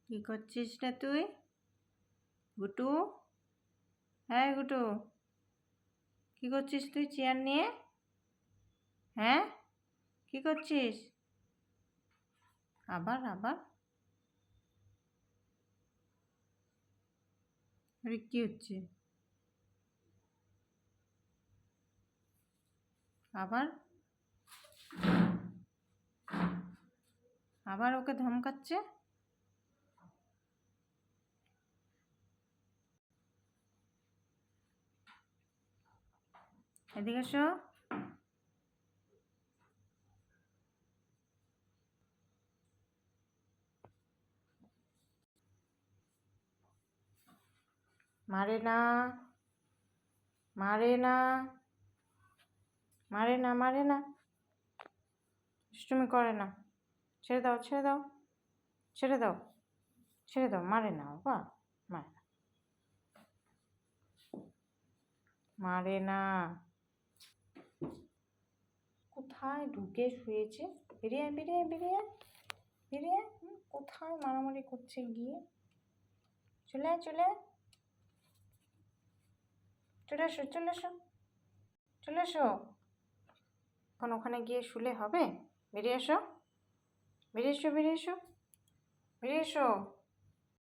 কি করছিস না তুই গুটু? হ্যাঁ গুটু, কি করছিস তুই চেয়ার নিয়ে? হ্যাঁ, কি করছিস? আবার আবার আরে কি হচ্ছে? আবার আবার ওকে ধমকাচ্ছে। এদিকে এসো। মারে না, মারে না, মারে না, মারে না, দুষ্টুমি করে না। ছেড়ে দাও, ছেড়ে দাও, ছেড়ে দাও, ছেড়ে দাও। মারে না বাবা, মারে না, মারে না। কোথায় ঢুকে শুয়েছে? বেরিয়ে আয়, বেরিয়ে আয়, বেরিয়ে আয়, বেরিয়ে আয়। কোথায় মারামারি করছে গিয়ে? চলে আয়, চলে আয়, চলে এসো, চলে এসো, চলে এসো। এখন ওখানে গিয়ে শুলে হবে? বেরিয়ে এসো, বেরিয়ে এসো, বেরিয়ে এসো, বেরিয়ে এসো।